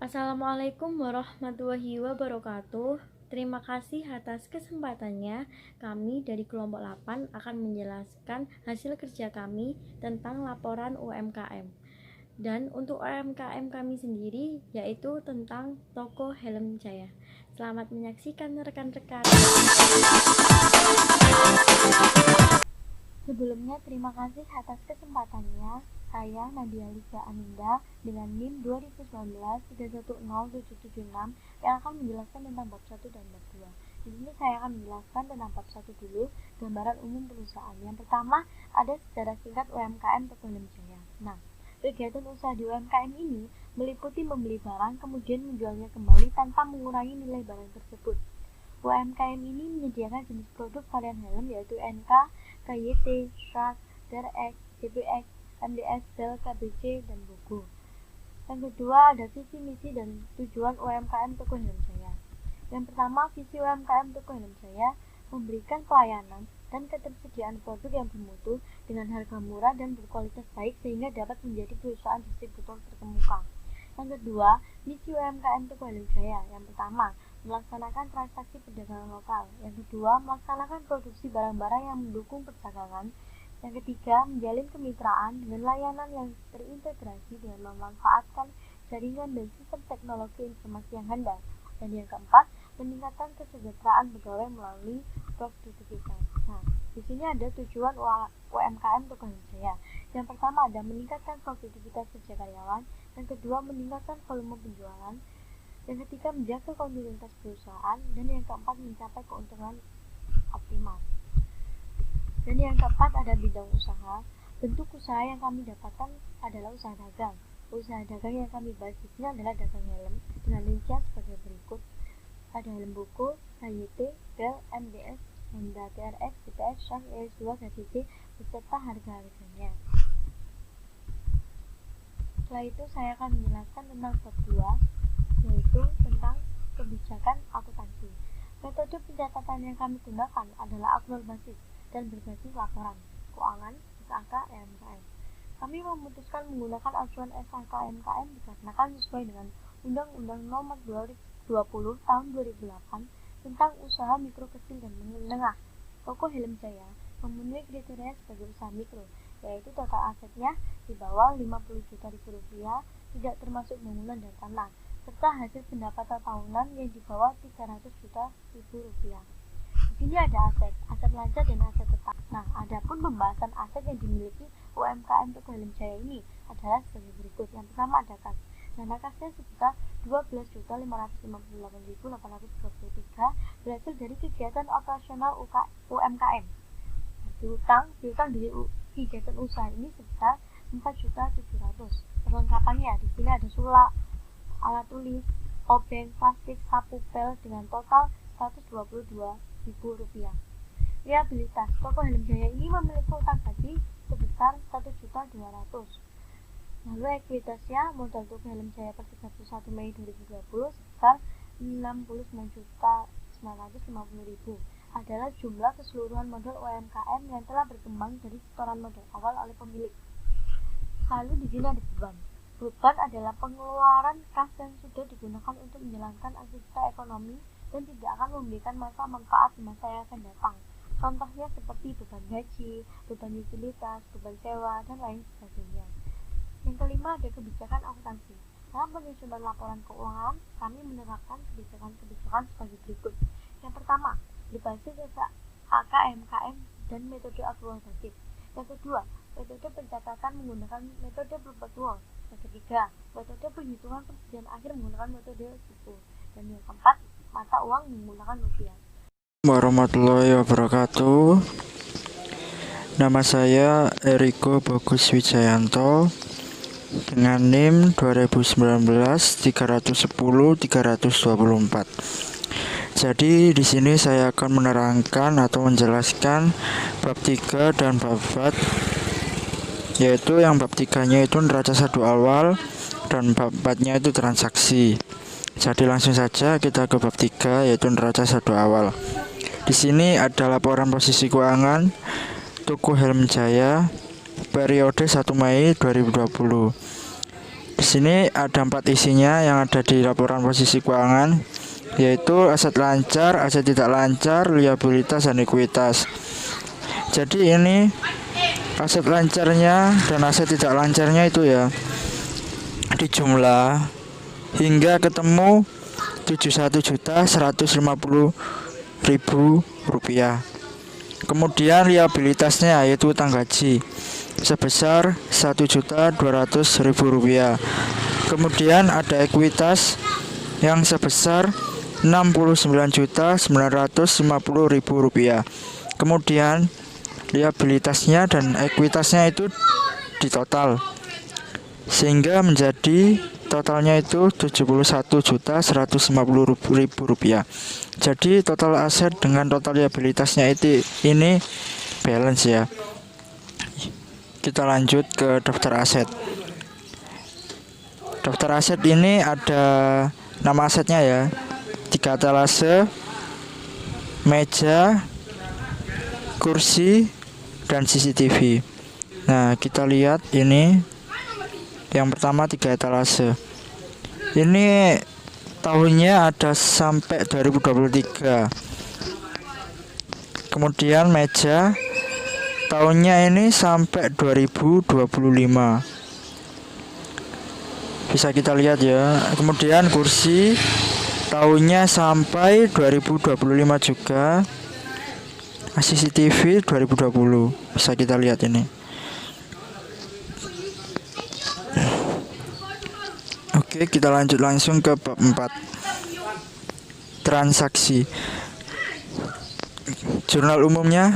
Assalamualaikum warahmatullahi wabarakatuh. Terima kasih atas kesempatannya. Kami dari kelompok 8 akan menjelaskan hasil kerja kami tentang laporan UMKM. Dan untuk UMKM kami sendiri yaitu tentang toko Helm Jaya. Selamat menyaksikan rekan-rekan. Sebelumnya terima kasih atas kesempatannya. Saya Nadia Lisa Aninda dengan NIM 2019310776 yang akan menjelaskan tentang bab 1 dan bab 2. Di sini saya akan menjelaskan tentang bab 1 dulu, gambaran umum perusahaan. Yang pertama, ada sejarah singkat UMKM Toko Helm Jaya. Nah, kegiatan usaha di UMKM ini meliputi membeli barang kemudian menjualnya kembali tanpa mengurangi nilai barang tersebut. UMKM ini menyediakan jenis produk varian helm yaitu NK, KYT, Shark, DRX, JPX, MDS, Bell, KBC, dan Bogo. Yang kedua ada visi, misi, dan tujuan UMKM Toko Helm Jaya. Yang pertama, visi UMKM Toko Helm Jaya memberikan pelayanan dan ketersediaan produk yang bermutu dengan harga murah dan berkualitas baik sehingga dapat menjadi perusahaan distributor terkemuka. Yang kedua, misi UMKM Toko Helm Jaya. Yang pertama, melaksanakan transaksi perdagangan lokal. Yang kedua, melaksanakan produksi barang-barang yang mendukung perdagangan. Yang ketiga, menjalin kemitraan dengan layanan yang terintegrasi dengan memanfaatkan jaringan dan sistem teknologi informasi yang handal. Dan yang keempat, meningkatkan kesejahteraan pegawai melalui produktivitas. Nah, di sini ada tujuan UMKM Toko Helm Jaya. Yang pertama ada meningkatkan produktivitas kerja karyawan. Yang kedua, meningkatkan volume penjualan. Yang ketiga, menjaga kontinuitas perusahaan. Dan yang keempat, mencapai keuntungan optimal. Dan yang keempat ada bidang usaha. Bentuk usaha yang kami dapatkan adalah usaha dagang. Usaha dagang yang kami bahas di sini adalah dagang helm dengan rincian sebagai berikut. Ada helm buku, KYT, Bell, MDS, Honda TRX, JPX, Shark, ES2, KCC, beserta harga-harganya. Setelah itu saya akan menjelaskan tentang bab 2, yaitu tentang kebijakan akuntansi. Metode pencatatan yang kami gunakan adalah aktual basis dan berbasis laporan keuangan SAK UMKM. Kami memutuskan menggunakan acuan SAK UMKM dikarenakan sesuai dengan Undang-Undang Nomor 20 Tahun 2008 tentang usaha mikro kecil dan menengah. Toko Helm Jaya memenuhi kriteria sebagai usaha mikro, yaitu total asetnya di bawah 50 juta rupiah, tidak termasuk bangunan dan tanah, serta hasil pendapatan tahunan yang di bawah 300 juta rupiah. Di sini ada aset lancar dan aset tetap. Nah, adapun pembahasan aset yang dimiliki UMKM Toko Helm Jaya ini adalah sebagai berikut. Yang pertama ada kas. Dana kasnya sebesar 12.558.823 berhasil dari kegiatan operasional UMKM. Piutang dari kegiatan usaha ini sebesar 4.700.000. Perlengkapannya di sini ada sulak, alat tulis, obeng, plastik, sapu, pel dengan total 122.000 rupiah. Liabilitas Toko Helm Jaya ini memiliki utang gaji sebesar 1.200.000. Lalu ekuitasnya modal Toko Helm Jaya per 31 Mei 2020 sebesar 69.950.000 adalah jumlah keseluruhan modal UMKM yang telah berkembang dari setoran modal awal oleh pemilik. Lalu di sini ada beban. Beban adalah pengeluaran kas yang sudah digunakan untuk menjalankan aktivitas ekonomi dan tidak akan memberikan manfaat di masa yang akan datang. Contohnya seperti beban gaji, beban utilitas, beban sewa, dan lain sebagainya. Yang kelima ada kebijakan akuntansi. Dalam penyusunan laporan keuangan, kami menerapkan kebijakan sebagai berikut. Yang pertama, berbasis SAK UMKM dan metode aktual basis. Yang kedua, metode pencatatan menggunakan metode perpetual. Yang ketiga, metode penghitungan persediaan akhir menggunakan metode suku. Dan yang keempat, mata uang menggunakan rupiah. Warahmatullahi wabarakatuh. Nama saya Eriko Bagus Wijayanto dengan NIM 2019-310-324. Jadi di sini saya akan menerangkan atau menjelaskan bab 3 dan bab 4, yaitu yang bab 3-nya itu neraca saldo awal dan bab 4-nya itu transaksi. Jadi langsung saja kita ke bab 3, yaitu neraca saldo awal. Di sini ada laporan posisi keuangan Toko Helm Jaya periode 1 Mei 2020. Di sini ada 4 isinya yang ada di laporan posisi keuangan, yaitu aset lancar, aset tidak lancar, liabilitas, dan ekuitas. Jadi ini aset lancarnya dan aset tidak lancarnya itu ya dijumlah hingga ketemu 71.150.000 rupiah. Kemudian liabilitasnya yaitu utang gaji sebesar 1.200.000 rupiah. Kemudian ada ekuitas yang sebesar 69.950.000 rupiah. Kemudian liabilitasnya dan ekuitasnya itu ditotal sehingga menjadi totalnya itu 71.150.000 rupiah. Jadi total aset dengan total liabilitasnya ini balance ya. Kita lanjut ke daftar aset. Daftar aset ini ada nama asetnya ya, 3 etalase, meja, kursi, dan CCTV. Nah, kita lihat ini yang pertama 3 etalase. Ini tahunnya ada sampai 2023. Kemudian meja tahunnya ini sampai 2025. Bisa kita lihat ya. Kemudian kursi tahunnya sampai 2025 juga. CCTV 2020. Bisa kita lihat ini. Oke, kita lanjut langsung ke bab 4. Transaksi. Jurnal umumnya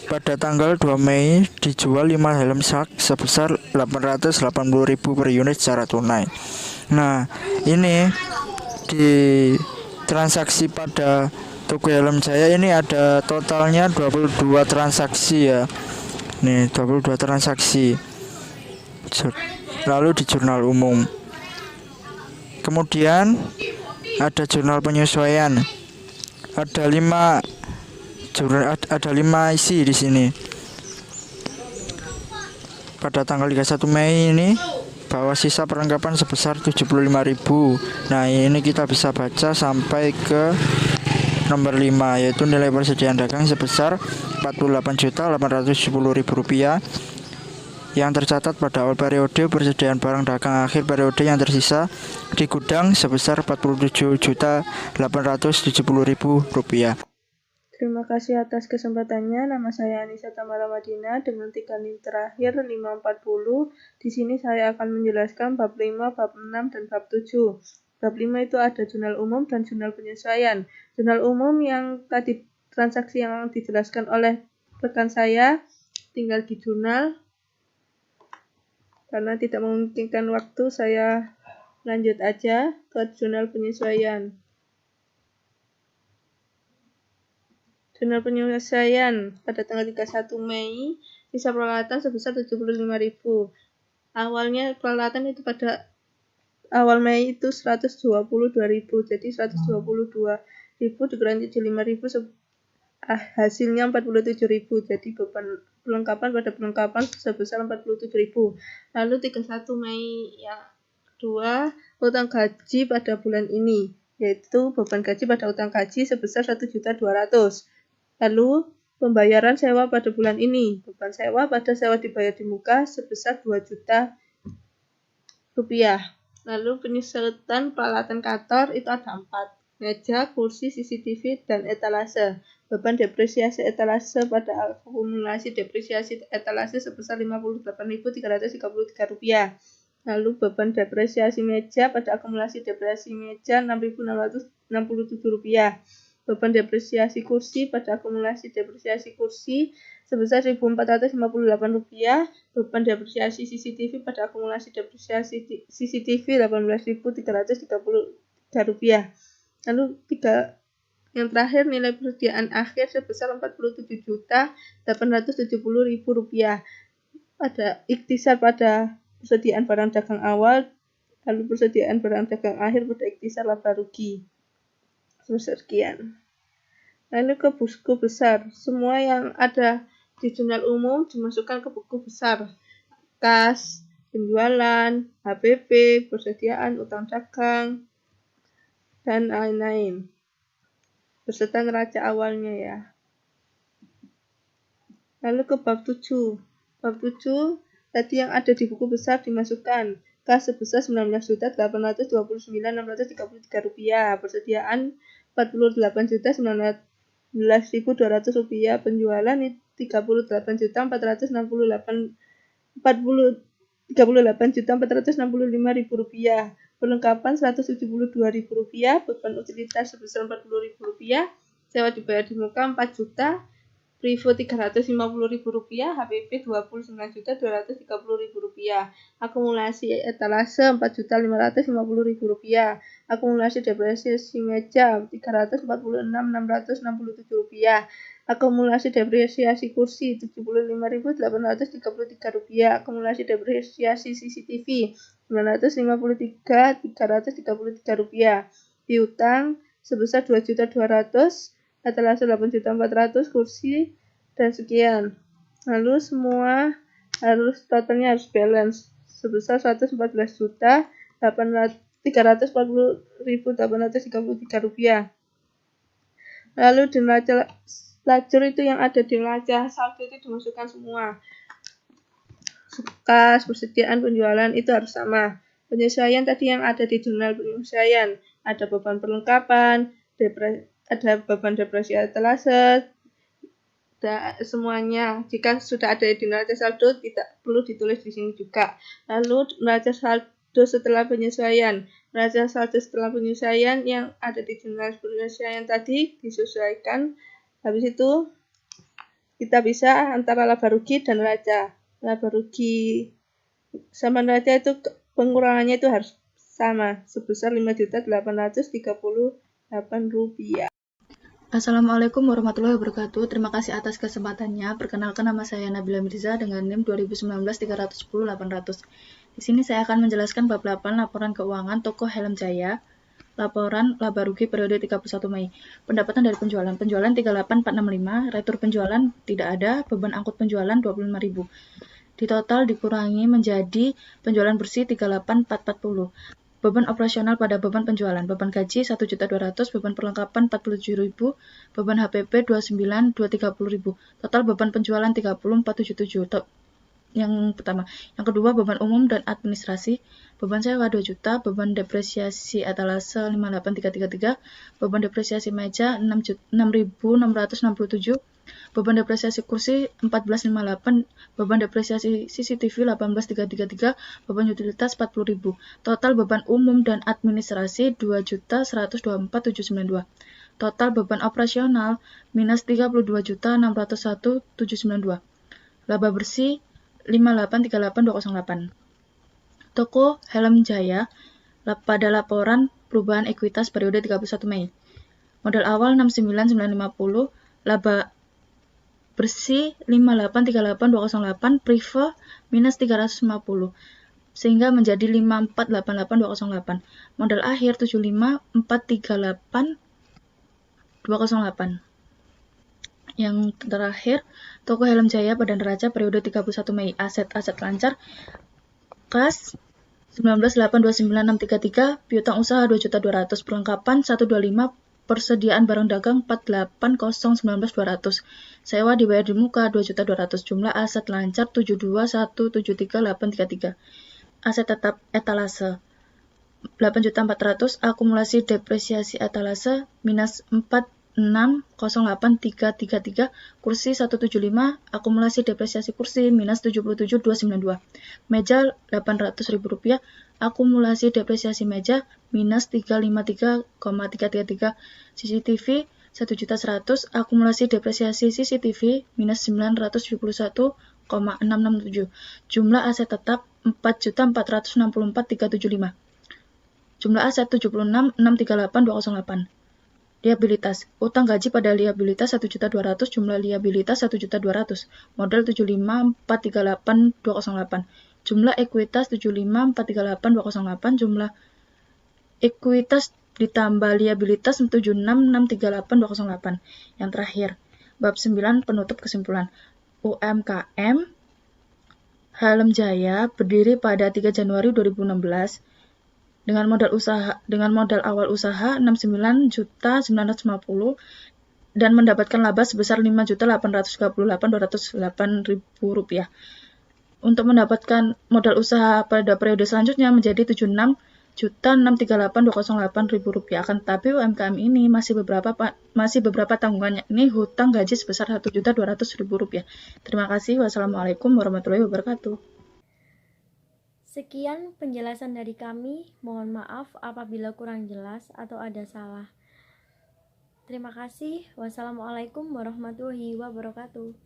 pada tanggal 2 Mei dijual 5 helm sak sebesar 880.000 per unit secara tunai. Nah, ini di transaksi pada toko helm saya ini ada totalnya 22 transaksi ya. Nih, 22 transaksi. Lalu di jurnal umum. Kemudian ada jurnal penyesuaian. Ada 5 isi di sini. Pada tanggal 31 Mei ini bahwa sisa perlengkapan sebesar 75.000. Nah, ini kita bisa baca sampai ke nomor 5, yaitu nilai persediaan dagang sebesar 48.870.000 rupiah yang tercatat pada awal periode. Persediaan barang dagang akhir periode yang tersisa di gudang sebesar 47.870.000 rupiah. Terima kasih atas kesempatannya. Nama saya Anissa Tamara Madina dengan 3 NIM terakhir 540. Di sini saya akan menjelaskan bab 5, bab 6, dan bab 7. Bab 5 itu ada jurnal umum dan jurnal penyesuaian. Jurnal umum yang tadi transaksi yang dijelaskan oleh rekan saya tinggal di jurnal. Karena tidak memungkinkan waktu, saya lanjut aja ke jurnal penyesuaian. Jurnal penyesuaian pada tanggal 31 Mei, sisa peralatan sebesar 75.000. Awalnya peralatan itu pada awal Mei itu 122.000, jadi 122.000 dikurangi 75.000 hasilnya 47.000. Jadi beban perlengkapan pada perlengkapan sebesar 47.000. Lalu 31 Mei yang kedua, utang gaji pada bulan ini, yaitu beban gaji pada utang gaji sebesar 1.200.000. Lalu pembayaran sewa pada bulan ini, beban sewa pada sewa dibayar di muka sebesar 2 juta rupiah. Lalu penyesuaian peralatan kantor itu ada 4, meja, kursi, CCTV, dan etalase. Beban depresiasi etalase pada akumulasi depresiasi etalase sebesar 58.333 rupiah. Lalu beban depresiasi meja pada akumulasi depresiasi meja 6.667 rupiah. Beban depresiasi kursi pada akumulasi depresiasi kursi sebesar 1.458 rupiah. Beban depresiasi CCTV pada akumulasi depresiasi CCTV 18.333 rupiah. Lalu yang terakhir, nilai persediaan akhir sebesar 47.870.000 rupiah. Ada ikhtisar pada persediaan barang dagang awal, lalu persediaan barang dagang akhir pada ikhtisar laba rugi. Sekian. Lalu ke buku besar. Semua yang ada di jurnal umum dimasukkan ke buku besar. Kas, penjualan, HPP, persediaan, utang dagang, dan lain-lain. Beserta neraca awalnya ya. Lalu ke bab 7. Bab 7 tadi yang ada di buku besar dimasukkan. Kas sebesar Rp19.829.633. Persediaan Rp48.919.200. Penjualan Rp38.465.000. Perlengkapan Rp172.000. Beban utilitas sebesar Rp40.000. Sewa dibayar di muka 4 juta. Privo Rp350.000, HPP Rp29.230.000, akumulasi etalase Rp4.550.000, akumulasi depresiasi meja Rp346.667, akumulasi depresiasi kursi Rp75.833, akumulasi depresiasi CCTV Rp953.333, piutang sebesar Rp2.200.000, etalase Rp8.400.000, kursi, dan sekian. Lalu semua totalnya harus balance sebesar Rp340.833. Lalu di neraca lajur itu yang ada di neraca saldo itu dimasukkan semua. Kas, persediaan, penjualan itu harus sama. Penyesuaian tadi yang ada di jurnal penyesuaian, ada beban perlengkapan, ada beban depresi etalase, semuanya. Jika sudah ada di neraca saldo, tidak perlu ditulis di sini juga. Lalu neraca saldo setelah penyesuaian. Neraca saldo setelah penyesuaian yang ada di jurnal penyesuaian tadi disesuaikan. Habis itu kita bisa antara laba rugi dan neraca. Laba rugi sama neraca itu pengurangannya itu harus sama, sebesar Rp5.838. Assalamualaikum warahmatullahi wabarakatuh. Terima kasih atas kesempatannya. Perkenalkan, nama saya Nabila Mirza dengan NIM 2019-310-800. Di sini saya akan menjelaskan bab 8 laporan keuangan toko Helm Jaya. Laporan laba rugi periode 31 Mei. Pendapatan dari penjualan. Penjualan 38.465, retur penjualan tidak ada, beban angkut penjualan 25.000. Di total dikurangi menjadi penjualan bersih 38.440. Beban operasional pada beban penjualan. Beban gaji 1.200.000, beban perlengkapan 47.000, beban HPP 29.230.000. Total beban penjualan 30.477. Yang pertama. Yang kedua, beban umum dan administrasi. Beban sewa 2 juta, beban depresiasi etalase 58.333, beban depresiasi meja 6.667, beban depresiasi kursi 14.58, beban depresiasi CCTV 18.333, beban utilitas 40.000. Total beban umum dan administrasi 2.124.792. Total beban operasional minus 32.601.792. Laba bersih 58.38.208. Toko Helm Jaya pada laporan perubahan ekuitas periode 31 Mei. Modal awal 69.950, laba bersih 58.38.208, privo minus 350, sehingga menjadi 54.88.208. Modal akhir 75.438.208. Yang terakhir, toko Helm Jaya pada neraca periode 31 Mei. Aset lancar, kas 19.829.633, piutang usaha 2.200.000, perlengkapan 125, persediaan barang dagang 48.019.200, sewa dibayar di muka 2.200.000, jumlah aset lancar 72.173.833, aset tetap etalase 8.400.000, akumulasi depresiasi etalase minus 4.608.333, kursi 175, akumulasi depresiasi kursi minus 77.292, meja Rp800.000, akumulasi depresiasi meja minus 353,333, CCTV 1.100.000, akumulasi depresiasi CCTV minus 971,667, jumlah aset tetap 4.464.375, jumlah aset 76.638.208. Liabilitas. Utang gaji pada liabilitas 1.200.000, jumlah liabilitas 1.200.000, modal 75.438.208, jumlah ekuitas 75.438.208, jumlah ekuitas ditambah liabilitas 76.638.208. Yang terakhir, bab 9 penutup kesimpulan. UMKM Helm Jaya berdiri pada 3 Januari 2016 dengan modal awal usaha 69.950 dan mendapatkan laba sebesar Rp5.838.208. Untuk mendapatkan modal usaha pada periode selanjutnya menjadi Rp76.638.208. Akan tetapi UMKM ini masih beberapa tanggungannya, ini hutang gaji sebesar Rp1.200.000. Terima kasih. Wassalamualaikum warahmatullahi wabarakatuh. Sekian penjelasan dari kami. Mohon maaf apabila kurang jelas atau ada salah. Terima kasih. Wassalamualaikum warahmatullahi wabarakatuh.